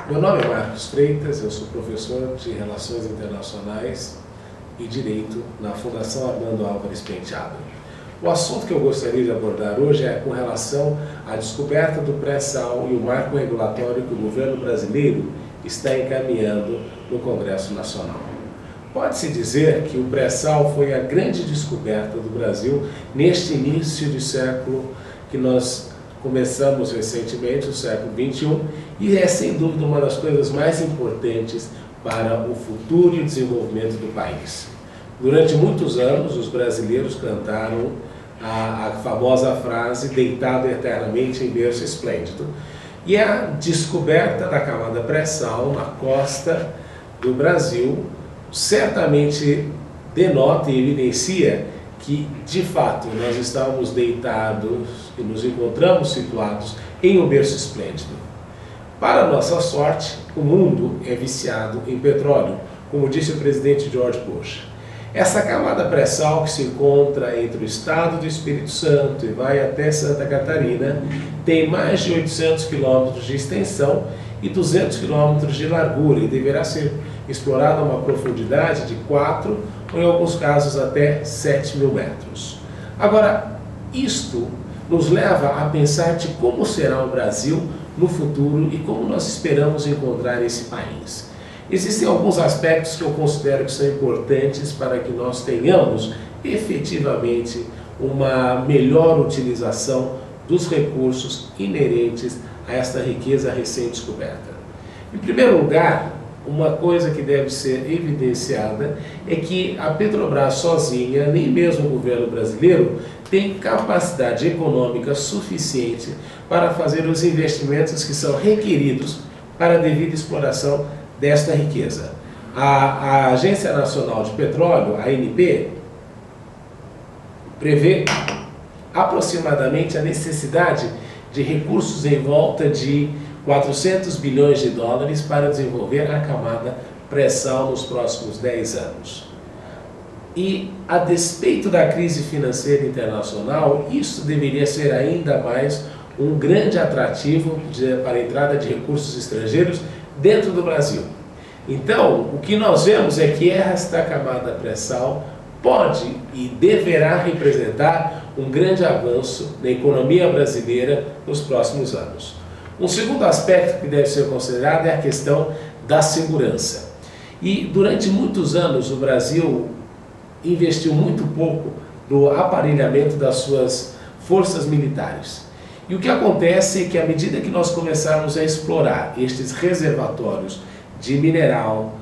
Meu nome é Marcos Freitas, eu sou professor de Relações Internacionais e Direito na Fundação Armando Álvares Penteado. O assunto que eu gostaria de abordar hoje é com relação à descoberta do pré-sal e o marco regulatório que o governo brasileiro está encaminhando no Congresso Nacional. Pode-se dizer que o pré-sal foi a grande descoberta do Brasil neste início de século que nós começamos recentemente, o século XXI, e é sem dúvida uma das coisas mais importantes para o futuro e o desenvolvimento do país. Durante muitos anos, os brasileiros cantaram a famosa frase "deitado eternamente em berço esplêndido", e a descoberta da camada pré-sal na costa do Brasil certamente denota e evidencia que, de fato, nós estávamos deitados e nos encontramos situados em um berço esplêndido. Para nossa sorte, o mundo é viciado em petróleo, como disse o presidente George Bush. Essa camada pré-sal, que se encontra entre o estado do Espírito Santo e vai até Santa Catarina, tem mais de 800 quilômetros de extensão e 200 quilômetros de largura e deverá ser explorada a uma profundidade de 4 ou, em alguns casos, até 7.000 metros. Agora, isto nos leva a pensar de como será o Brasil no futuro e como nós esperamos encontrar esse país. Existem alguns aspectos que eu considero que são importantes para que nós tenhamos efetivamente uma melhor utilização dos recursos inerentes a esta riqueza recém-descoberta. Em primeiro lugar, uma coisa que deve ser evidenciada é que a Petrobras sozinha, nem mesmo o governo brasileiro, tem capacidade econômica suficiente para fazer os investimentos que são requeridos para a devida exploração desta riqueza. A Agência Nacional de Petróleo, a ANP, prevê aproximadamente a necessidade de recursos em volta de 400 bilhões de dólares para desenvolver a camada pré-sal nos próximos 10 anos. E, a despeito da crise financeira internacional, isso deveria ser ainda mais um grande atrativo para a entrada de recursos estrangeiros dentro do Brasil. Então, o que nós vemos é que esta camada pré-sal pode e deverá representar um grande avanço na economia brasileira nos próximos anos. Um segundo aspecto que deve ser considerado é a questão da segurança. E durante muitos anos o Brasil investiu muito pouco no aparelhamento das suas forças militares. E o que acontece é que, à medida que nós começarmos a explorar estes reservatórios de mineral,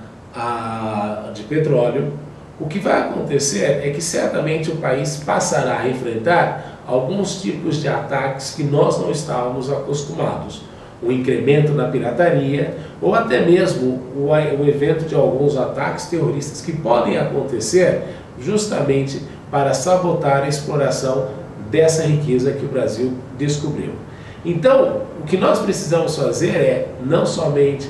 de petróleo, o que vai acontecer é que certamente o país passará a enfrentar alguns tipos de ataques que nós não estávamos acostumados. O incremento na pirataria ou até mesmo o evento de alguns ataques terroristas que podem acontecer justamente para sabotar a exploração dessa riqueza que o Brasil descobriu. Então, o que nós precisamos fazer é não somente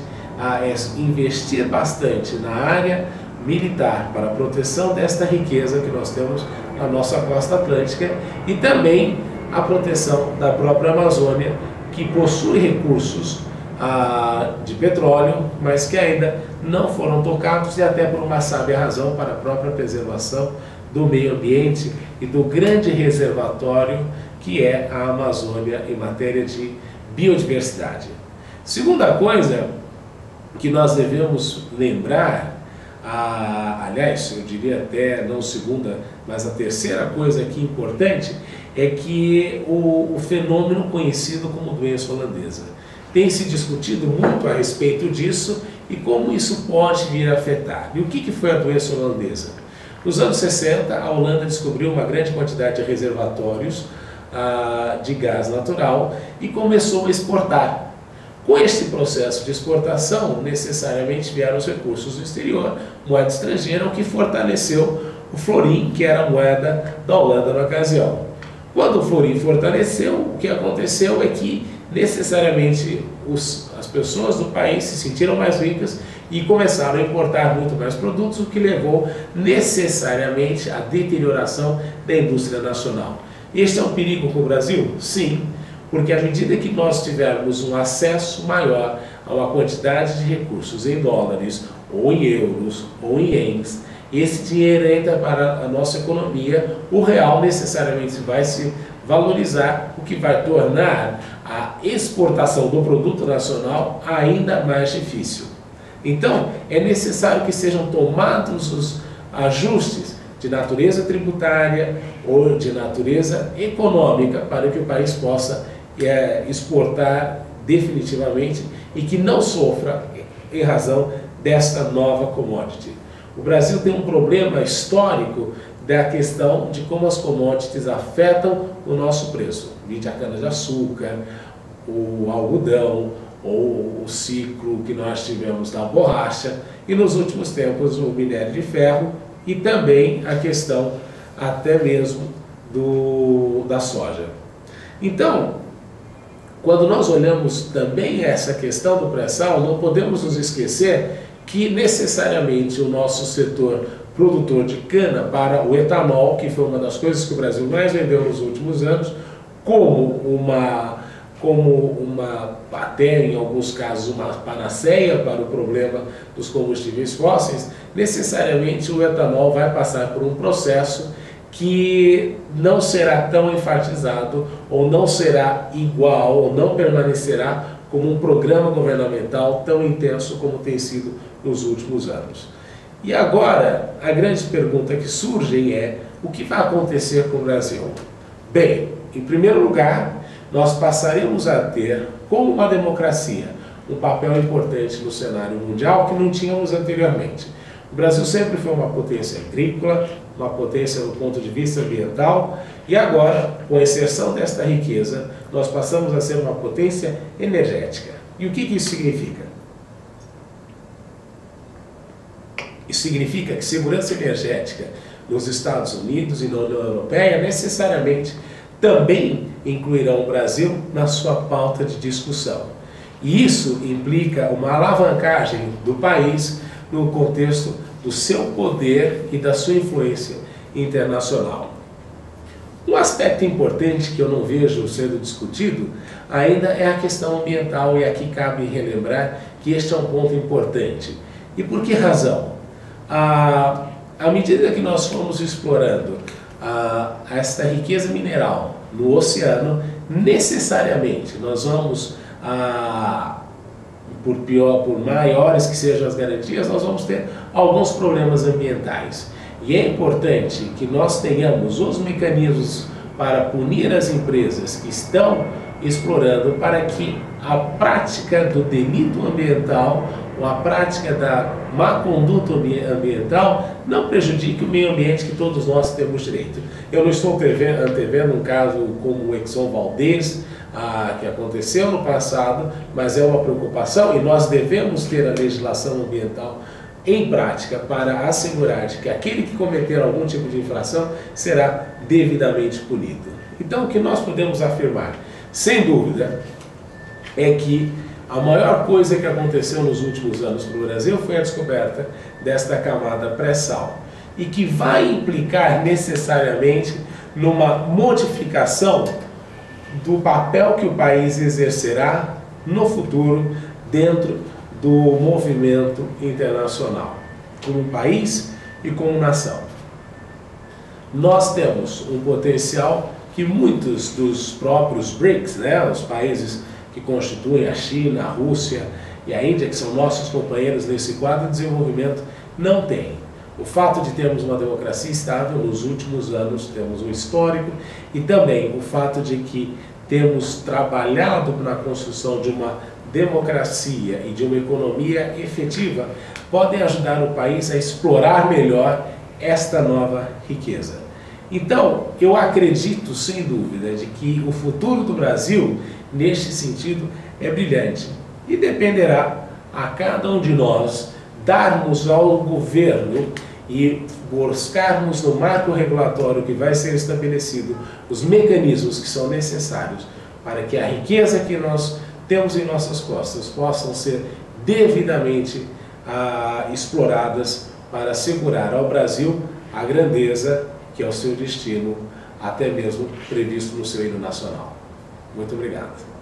investir bastante na área militar para a proteção desta riqueza que nós temos na nossa costa atlântica e também a proteção da própria Amazônia, que possui recursos de petróleo, mas que ainda não foram tocados, e até por uma sábia razão para a própria preservação do meio ambiente e do grande reservatório que é a Amazônia em matéria de biodiversidade. Segunda coisa que nós devemos lembrar, aliás, eu diria até não segunda, mas a terceira coisa aqui importante, é que o fenômeno conhecido como doença holandesa. Tem se discutido muito a respeito disso e como isso pode vir a afetar. E o que foi a doença holandesa? Nos anos 60, a Holanda descobriu uma grande quantidade de reservatórios de gás natural e começou a exportar. Com este processo de exportação, necessariamente vieram os recursos do exterior, moeda estrangeira, o que fortaleceu o florim, que era a moeda da Holanda na ocasião. Quando o florim fortaleceu, o que aconteceu é que necessariamente as pessoas do país se sentiram mais ricas e começaram a importar muito mais produtos, o que levou necessariamente à deterioração da indústria nacional. Este é um perigo para o Brasil? Sim, porque à medida que nós tivermos um acesso maior a uma quantidade de recursos em dólares, ou em euros, ou em ienes, esse dinheiro entra para a nossa economia, o real necessariamente vai se valorizar, o que vai tornar a exportação do produto nacional ainda mais difícil. Então, é necessário que sejam tomados os ajustes de natureza tributária ou de natureza econômica para que o país possa exportar definitivamente e que não sofra em razão desta nova commodity. O Brasil tem um problema histórico da questão de como as commodities afetam o nosso preço. Vide a cana-de-açúcar, o algodão, ou o ciclo que nós tivemos da borracha, e nos últimos tempos o minério de ferro, e também a questão até mesmo da soja. Então, quando nós olhamos também essa questão do pré-sal, não podemos nos esquecer que necessariamente o nosso setor produtor de cana para o etanol, que foi uma das coisas que o Brasil mais vendeu nos últimos anos, até em alguns casos uma panaceia para o problema dos combustíveis fósseis, necessariamente o etanol vai passar por um processo que não será tão enfatizado, ou não será igual, ou não permanecerá como um programa governamental tão intenso como tem sido nos últimos anos. E agora, a grande pergunta que surge é: o que vai acontecer com o Brasil? Bem, em primeiro lugar, nós passaremos a ter, como uma democracia, um papel importante no cenário mundial que não tínhamos anteriormente. O Brasil sempre foi uma potência agrícola, uma potência do ponto de vista ambiental, e agora, com a exceção desta riqueza, nós passamos a ser uma potência energética. E o que isso significa? Isso significa que segurança energética nos Estados Unidos e na União Europeia necessariamente também incluirão o Brasil na sua pauta de discussão. E isso implica uma alavancagem do país no contexto do seu poder e da sua influência internacional. Um aspecto importante que eu não vejo sendo discutido ainda é a questão ambiental, e aqui cabe relembrar que este é um ponto importante. E por que razão? À medida que nós formos explorando esta riqueza mineral no oceano, necessariamente nós vamos, por maiores que sejam as garantias, nós vamos ter alguns problemas ambientais. E é importante que nós tenhamos os mecanismos para punir as empresas que estão explorando, para que a prática do delito ambiental ou a prática da má conduta ambiental não prejudique o meio ambiente que todos nós temos direito. Eu não estou antevendo um caso como o Exxon Valdez, que aconteceu no passado, mas é uma preocupação, e nós devemos ter a legislação ambiental em prática para assegurar de que aquele que cometer algum tipo de infração será devidamente punido. Então, o que nós podemos afirmar, sem dúvida, é que a maior coisa que aconteceu nos últimos anos para o Brasil foi a descoberta desta camada pré-sal, e que vai implicar necessariamente numa modificação do papel que o país exercerá no futuro dentro do movimento internacional, como país e como nação. Nós temos um potencial que muitos dos próprios BRICS, os países que constituem a China, a Rússia e a Índia, que são nossos companheiros nesse quadro de desenvolvimento, não têm. O fato de termos uma democracia estável nos últimos anos, temos um histórico, e também o fato de que temos trabalhado na construção de uma democracia e de uma economia efetiva, podem ajudar o país a explorar melhor esta nova riqueza. Então, eu acredito, sem dúvida, de que o futuro do Brasil, neste sentido, é brilhante. E dependerá a cada um de nós darmos ao governo e buscarmos no marco regulatório que vai ser estabelecido os mecanismos que são necessários para que a riqueza que nós temos em nossas costas possam ser devidamente exploradas para assegurar ao Brasil a grandeza que é o seu destino, até mesmo previsto no seu hino nacional. Muito obrigado.